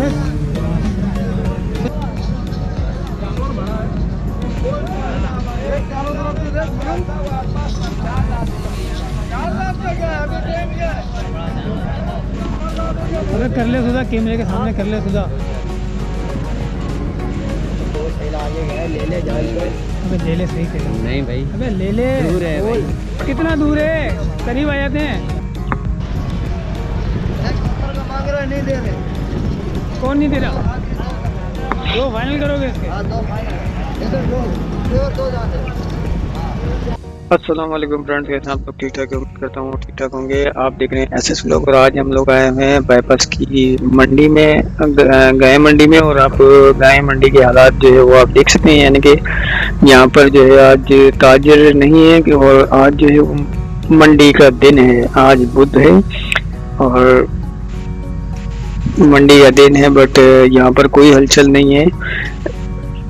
अबे कर ले सुधा, कैमरे के सामने कर ले सुधा। ले ले अबे ले ले, सही कर। नहीं भाई, अबे ले ले, दूर है भाई। कितना दूर है? करीब आ जाते हैं। मांग रहा है, नहीं दे रहे। कौन नहीं दे रहा? दो फाइनल करोगे इसके? दो फाइनल, दो जाते। अस्सलाम वालेकुम फ्रेंड्स, कैसे आप लोग? ठीक ठाक करता हूँ, ठीक ठाक होंगे। आप देख रहे हैं एसएस व्लॉग और आज हम लोग आए हुए हैं बाईपास की मंडी में, गाय मंडी में। और आप गाय मंडी के हालात जो है वो आप देख सकते हैं, यानी कि यहाँ पर जो है आज ताजर नहीं है कि, और आज जो है मंडी का दिन है। आज बुध है और मंडी का दिन है, बट यहाँ पर कोई हलचल नहीं है।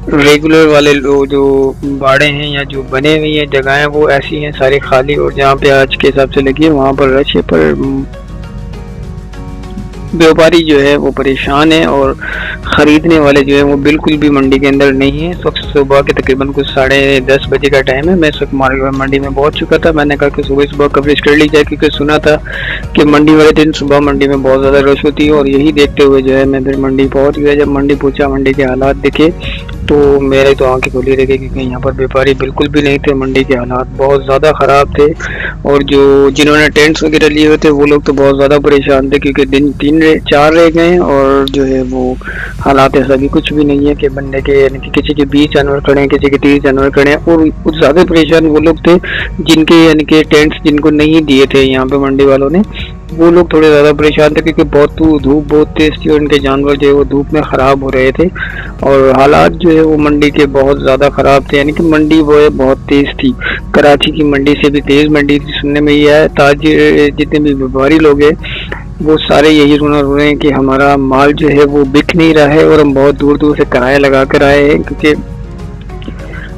रेगुलर वाले लोग जो बाड़े हैं या जो बने हुई हैं जगह हैं वो ऐसी हैं सारी खाली, और जहाँ पे आज के हिसाब से लगी है वहाँ पर रश है, पर व्यापारी जो है वो परेशान है और ख़रीदने वाले जो है वो बिल्कुल भी मंडी के अंदर नहीं है। इस वक्त सुबह के तकरीबन कुछ 10:30 बजे का टाइम है। मैं इस वक्त मंडी में पहुंच चुका था। मैंने कहा कि सुबह कवरेज कर ली जाए, क्योंकि सुना था कि मंडी वाले दिन सुबह मंडी में बहुत ज़्यादा रश होती है, और यही देखते हुए जो है मैं फिर मंडी पहुँच गया। जब मंडी पहुँचा, मंडी के हालात देखे तो मेरे तो आंखें खुली रह गई, क्योंकि यहाँ पर व्यापारी बिल्कुल भी नहीं थे। मंडी के हालात बहुत ज़्यादा ख़राब थे, और जो जिन्होंने टेंट्स वगैरह लिए हुए थे वो लोग तो बहुत ज़्यादा परेशान थे, क्योंकि दिन 4 रह गए और जो है वो हालात ऐसा भी कुछ भी नहीं है कि बनने के, यानी कि किसी के 20 जानवर खड़े हैं, किसी के 30 जानवर खड़े हैं। और कुछ ज़्यादा परेशान वो लोग थे जिनके, यानी कि टेंट्स जिनको नहीं दिए थे यहाँ पे मंडी वालों ने, वो लोग थोड़े ज़्यादा परेशान थे, क्योंकि बहुत धूप बहुत तेज़ थी और उनके जानवर जो है वो धूप में ख़राब हो रहे थे। और हालात जो है वो मंडी के बहुत ज़्यादा ख़राब थे, यानी कि मंडी वो है बहुत तेज़ थी। कराची की मंडी से भी तेज़ मंडी थी, सुनने में ये है। ताजिर जितने भी व्यापारी लोग हैं वो सारे यही रोना रो रहे हैं कि हमारा माल जो है वो बिक नहीं रहा है, और हम बहुत दूर दूर से किराया लगा कर आए हैं, क्योंकि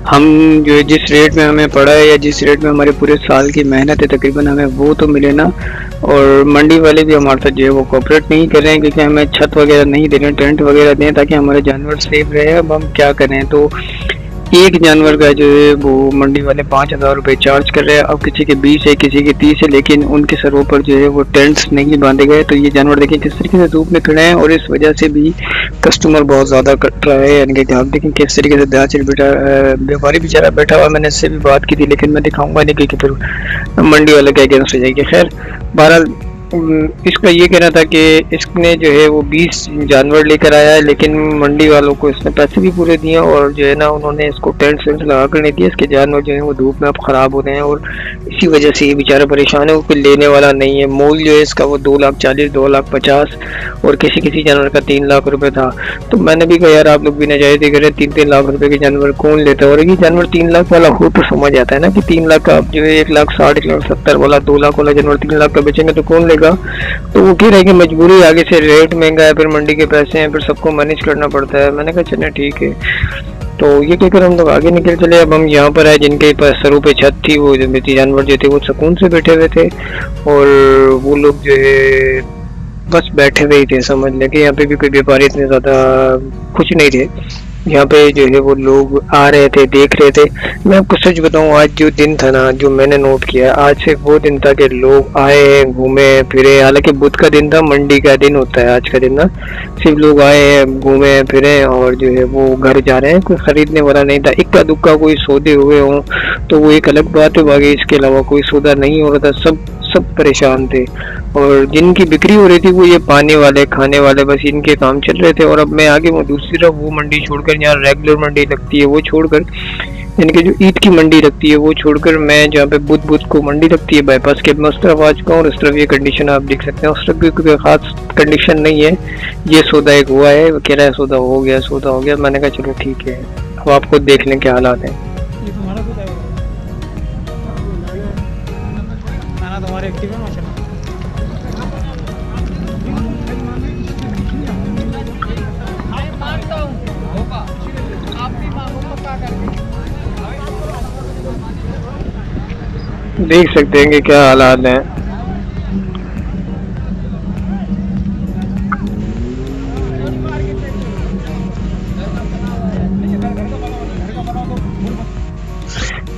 हम जो है जिस रेट में हमें पड़ा है या जिस रेट में हमारे पूरे साल की मेहनत है तकरीबन हमें वो तो मिले ना। और मंडी वाले भी हमारे साथ जो है वो कोऑपरेट नहीं कर रहे हैं, क्योंकि हमें छत वगैरह नहीं दे रहे हैं, टेंट वगैरह दें ताकि हमारे जानवर सेफ रहे। अब हम क्या करें? तो एक जानवर का जो है वो मंडी वाले 5,000 रुपये चार्ज कर रहे हैं। अब किसी के 20 है, किसी के 30 है, लेकिन उनके सरों पर जो है वो टेंट्स नहीं बांधे गए। तो ये जानवर देखें किस तरीके से धूप में खड़े हैं, और इस वजह से भी कस्टमर बहुत ज़्यादा कट रहा है। यानी कि आप देखें किस तरीके से व्यापारी बेचारा बैठा हुआ। मैंने इससे भी बात की थी, लेकिन मैं दिखाऊंगा नहीं, क्योंकि फिर मंडी वाले के अगेंस्ट हो जाएगी। खैर बहरहाल इसका ये कहना था कि इसने जो है वो 20 जानवर लेकर आया है, लेकिन मंडी वालों को इसने पैसे भी पूरे दिए, और जो है ना उन्होंने इसको टेंट सेंट लगा कर नहीं दिया। इसके जानवर जो है वो धूप में अब ख़राब हो रहे हैं, और इसी वजह से ये बेचारा परेशान है। वो कोई लेने वाला नहीं है। मोल जो है इसका वो 2,40,000, 2,50,000, और किसी जानवर का 3 लाख रुपए था। तो मैंने भी कहा यार आप लोग भी नाजायज़ ही करें, 3-3 लाख रुपए के जानवर कौन लेता है? और ये जानवर 3 लाख वाला हो तो समझ आता है ना कि 3 लाख का आप जो है 1,60,000, 1,70,000 वाला, 2 लाख वाला जानवर 3 लाख का बेचेंगे तो कौन लेगा? तो वो कह रहे कि मजबूरी, आगे से रेट महंगा है, फिर मंडी के पैसे हैं, फिर सबको मैनेज करना पड़ता है। मैंने कहा चलिए ठीक है। तो ये कहकर हम लोग आगे निकल चले। अब हम यहाँ पर आए, जिनके पास सरों पे छत थी, वो जानवर जो थे वो सुकून से बैठे हुए थे, और वो लोग जो है बस बैठे हुए ही थे। समझ लें कि यहाँ पे भी कोई व्यापारी इतने ज़्यादा खुश नहीं थे। यहाँ पे जो है वो लोग आ रहे थे, देख रहे थे। मैं आपको सच बताऊँ, आज जो दिन था ना, जो मैंने नोट किया, आज से वो दिन था कि लोग आए, घूमे फिरे। हालांकि बुध का दिन था, मंडी का दिन होता है आज का दिन ना। सिर्फ लोग आए हैं, घूमे फिरे, और जो है वो घर जा रहे हैं। कोई खरीदने वाला नहीं था। इक्का दुक्का कोई सौदे हुए हों तो वो एक अलग बात है, बाकी इसके अलावा कोई सौदा नहीं हो रहा था। सब परेशान थे, और जिनकी बिक्री हो रही थी वो ये पाने वाले, खाने वाले, बस इनके काम चल रहे थे। और अब मैं आगे वो दूसरी तरफ वो मंडी छोड़कर, यहाँ रेगुलर मंडी लगती है वो छोड़कर, यानी कि जो ईद की मंडी लगती है वो छोड़कर, मैं जहाँ पे बुध को मंडी लगती है बाईपास के, मैं उस तरफ आ चुका हूँ। और उस तरफ ये कंडीशन आप देख सकते हैं, उस तरफ भी कोई खास कंडीशन नहीं है। ये सौदा एक हुआ है, वो कह रहा है सौदा हो गया। मैंने कहा चलो ठीक है, अब आपको देख लें क्या हालात हैं। तुम्हारे एक्टिव है माशाल्लाह। देख सकते हैं कि क्या हालात हैं।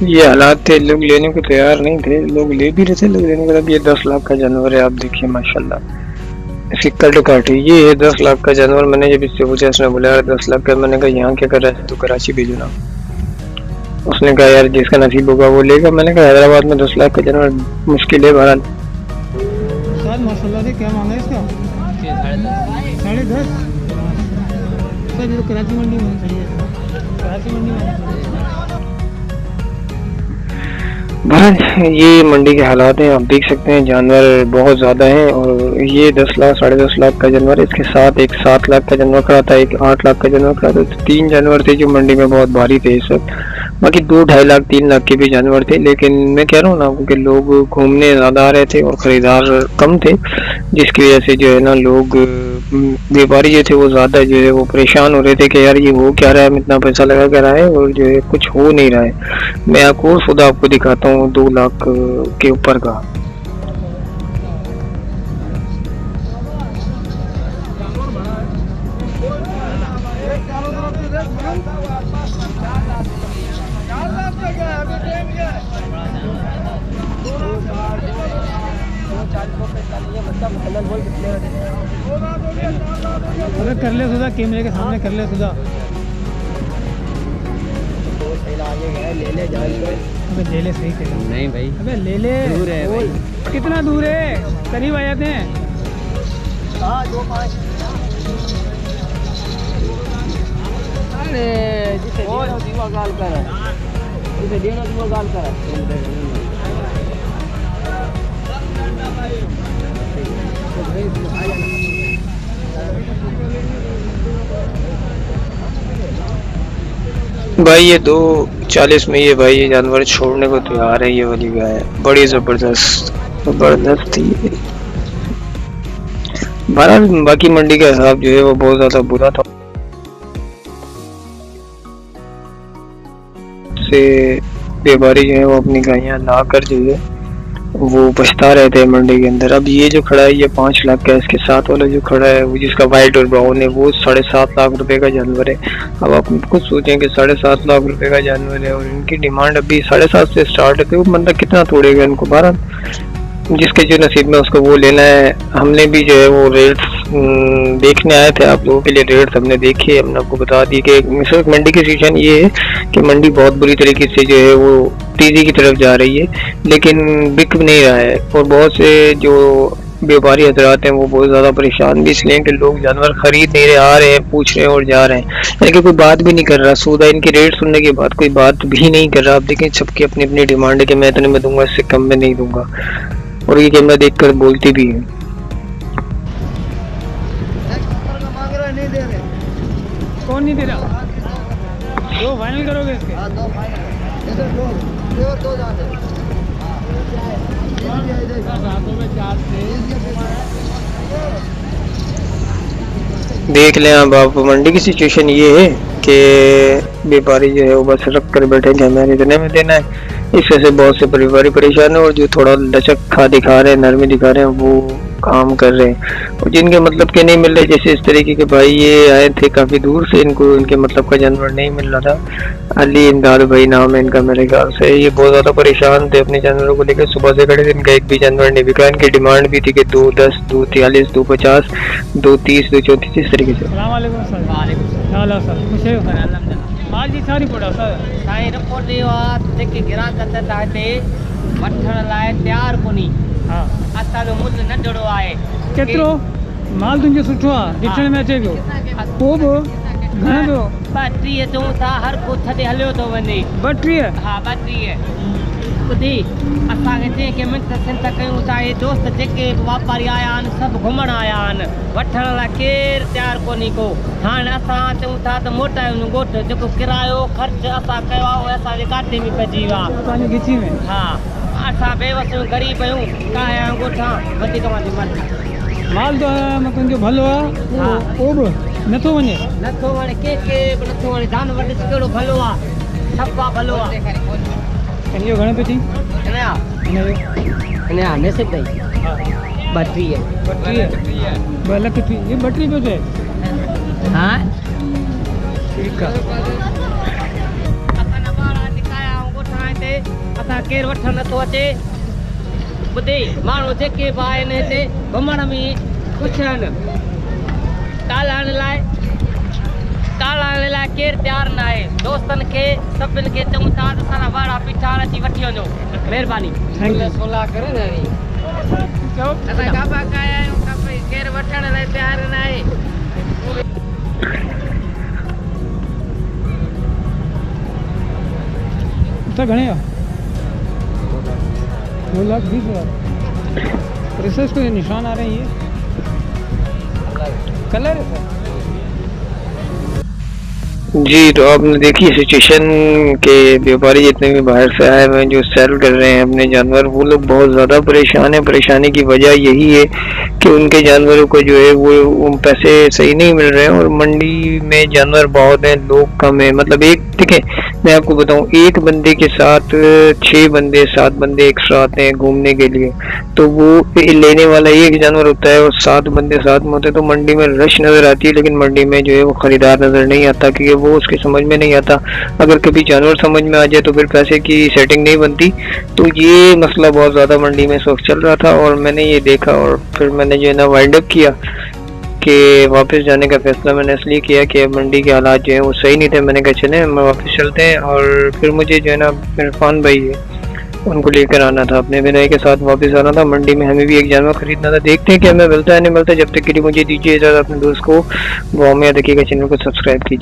ये हालात थे, लोग लेने को तैयार नहीं थे, लोग ले भी रहे थे, लोग लेने को। ये 10 लाख का जानवर है, आप देखिए माशाल्लाह, इसकी कट काटी। ये है 10 लाख का जानवर। मैंने जब इससे पूछा, इसने बोला यार 10 लाख का। मैंने कहा यहाँ क्या कर रहा है, तो कराची भेजो ना। उसने कहा यार जिसका नसीब होगा वो लेगा। मैंने कहा हैदराबाद में 10 लाख का जानवर मुश्किल है। बहरहाल सर माशाल्लाह से क्या मांगा है इसका? 10.5 सर। ये तो कराची मंडी में चाहिए, कराची मंडी में। बहरहाल ये मंडी के हालात हैं, आप देख सकते हैं जानवर बहुत ज़्यादा हैं। और ये 10 लाख 10.5 लाख का जानवर, इसके साथ एक 7 लाख का जानवर खड़ा था, एक 8 लाख का जानवर खड़ा था। तो 3 जानवर थे जो मंडी में बहुत भारी थे इस वक्त। बाकी 2, 2.5 लाख 3 लाख के भी जानवर थे। लेकिन मैं कह रहा हूँ ना, क्योंकि लोग घूमने ज़्यादा आ रहे थे और ख़रीदार कम थे, जिसकी वजह से जो है ना लोग, व्यापारी जो थे वो ज़्यादा जो है वो परेशान हो रहे थे कि यार ये हो क्या रहा है, हम इतना पैसा लगा कर रहा है और जो है कुछ हो नहीं रहा है। मैं आपको खुद आपको दिखाता हूँ 2 लाख के ऊपर का। अबे कर ले सुधा, कैमरे के सामने कर ले सुधा। ले ले जा। अबे ले ले, सही कह। नहीं भाई, अबे ले ले, दूर है भाई। कितना दूर है? करीब आ जाते हैं। हाँ 2-5। अरे जिसे दीवा गाल कर, जिसे देना दीवा गाल कर। भाई ये 2.40 में ये भाई ये जानवर छोड़ने को तैयार है। ये वाली गाय बड़ी जबरदस्त थी। बहरहाल बाकी मंडी का हिसाब जो है वो बहुत ज्यादा बुरा था। से व्यापारी जो है वो अपनी गायें ला कर जो है वो बचता रहते हैं मंडी के अंदर। अब ये जो खड़ा है ये 5 लाख का है। इसके साथ वाला जो खड़ा है वो जिसका वाइट और ब्राउन है वो 7.5 लाख रुपए का जानवर है। अब आप खुद सोचें कि 7.5 लाख रुपए का जानवर है और इनकी डिमांड अभी 7.5 से स्टार्ट है, तो वो बंदा कितना तोड़ेगा इनको। बहरहाल जिसके जो नसीब में उसको वो लेना है। हमने भी जो है वो रेट्स देखने आए थे, आप लोगों के लिए रेट्स हमने देखे। हमने आपको बता दी कि मिसल मंडी की सिचुएशन ये है कि मंडी बहुत बुरी तरीके से जो है वो तेजी की तरफ जा रही है, लेकिन बिक नहीं रहा है। और बहुत से जो व्यापारी हजरात हैं वो बहुत ज़्यादा परेशान भी इसलिए कि लोग जानवर खरीद नहीं रहे, आ रहे हैं, पूछ रहे हैं और जा रहे हैं, यानी कि कोई बात भी नहीं कर रहा। सौदा इनके रेट सुनने के बाद कोई बात भी नहीं कर रहा। आप देखें सबकी अपनी अपनी डिमांड है कि मैं इतने में दूंगा, इससे कम में नहीं दूंगा। और ये कैमरा देख कर बोलती भी है। नहीं दे रहे। कौन नहीं दे रहा? 2 फाइनल करोगे इसके? हाँ 2 फाइनल। इधर 2 जाते। देख लें अब आप, मंडी की सिचुएशन ये है कि व्यापारी जो है वो बस रख कर बैठे कि हमें इतने में देना है। इस वजह से बहुत से व्यापारी परेशान है और जो थोड़ा लचक खा दिखा रहे हैं, नरमी दिखा रहे हैं, वो काम कर रहे हैं। और जिनके मतलब के नहीं मिल रहे, जैसे इस तरीके के भाई ये आए थे काफ़ी दूर से, इनको इनके मतलब का जानवर नहीं मिल रहा था। अली इमदाद भाई नाम है इनका मेरे ख्याल से। ये बहुत ज़्यादा परेशान थे अपने जानवरों को लेकर, सुबह से खड़े थे, इनका एक भी जानवर नहीं बिका। इनकी डिमांड भी थी कि 2.10, 2.43, 2.50, 2.30, 2.34 इस तरीके से। अस्सलाम वालेकुम सर। वालेकुम हाल सर, खुश आहियो सर? अल्हम्दुलिल्लाह। आज जी सारी पड़ा सर साईं रिपोर्ट इहो आहे जेके ग्राहक त हिते वठण लाइ तयारु कोन्हे। हाँ असांजो मुल्ह नंढड़ो आहे। केतिरो माल तुंहिंजो सुठो आहे, ॾिसण में अचे पियो, पोइ बि घणो पियो? 32 चऊं था, हर को थॾे हलियो थो वञे। 32? हा 32। ॿुधी असांखे चई की मिंट सिंत कयूं था। हे दोस्त जेके वापारी आया आहिनि सभु घुमण आया आहिनि, वठण लाइ केरु तयारु कोन्हे को। हाणे असां चऊं था त मोटायूं ॻोठ, जेको किरायो ख़र्चु असां कयो आहे उहो असांजे घाटे में पइजी वियो आहे। पंहिंजी गिची में? हा असां बेवसूं ग़रीब आहियूं, काया ॻोठां वधीक मांजी मर्ज़ी। माल तो तुंहिंजो भलो आहे, हा। पोइ बि नथो वञे? नथो वणे, के बि नथो वणे। जानवर ॾिस कहिड़ो भलो आहे, सफ़ा भलो आहे। इनजो घणे पियो चई? हिन जा मैसेज अथई हा 32। 32? 2 लख थी, ये 32 पियो चए? हा ठीकु आहे। असांजा ॿार निकाया ॻोठां हिते असां केरु वठण नथो अचे। ॿुधे माण्हू जेके बि आहिनि हिते घुमण में ख़ुशि आहिनि। ॻाल्हाइण लाइ केरु तयारु न आहे। दोस्तनि खे सभिनि खे चऊं था त असां वाड़ा पीठा अची वठी वञो। महिरबानी। सोला करे न असां कापा काया आहियूं, केरु वठण लाइ तयारु न आहे। घणे 2,20,000। प्रेसेस को निशान आ रहे हैं, ये कलर है सर। जी, तो आपने देखी सिचुएशन के व्यापारी जितने भी बाहर से आए हुए हैं जो सेल कर रहे हैं अपने जानवर, वो लोग बहुत ज़्यादा परेशान हैं। परेशानी की वजह यही है कि उनके जानवरों को जो है वो पैसे सही नहीं मिल रहे हैं और मंडी में जानवर बहुत हैं, लोग कम हैं। मतलब एक, ठीक है, मैं आपको बताऊं, एक बंदे के साथ 6 बंदे 7 बंदे एक्स्ट्रा आते हैं घूमने के लिए, तो वो लेने वाला एक जानवर होता है और 7 बंदे साथ में होते हैं, तो मंडी में रश नज़र आती है। लेकिन मंडी में जो है वो ख़रीदार नज़र नहीं आता, क्योंकि वो उसके समझ में नहीं आता। अगर कभी जानवर समझ में आ जाए तो फिर पैसे की सेटिंग नहीं बनती। तो ये मसला बहुत ज़्यादा मंडी में इस वक्त चल रहा था और मैंने ये देखा और फिर मैंने जो है ना वाइंड अप किया कि वापस जाने का फैसला मैंने इसलिए किया कि मंडी के हालात जो हैं वो सही नहीं थे। मैंने कहा चले हम वापस चलते हैं और फिर मुझे जो है ना इरफान भाई है उनको लेकर आना था, अपने विनय के साथ वापस आना था। मंडी में हमें भी एक जानवर खरीदना था, देखते हैं कि हमें मिलता है नहीं मिलता। जब तक के लिए मुझे दीजिए इजाज़त। अपने दोस्त को दुआ में याद रखिएगा, चैनल को सब्सक्राइब कीजिए।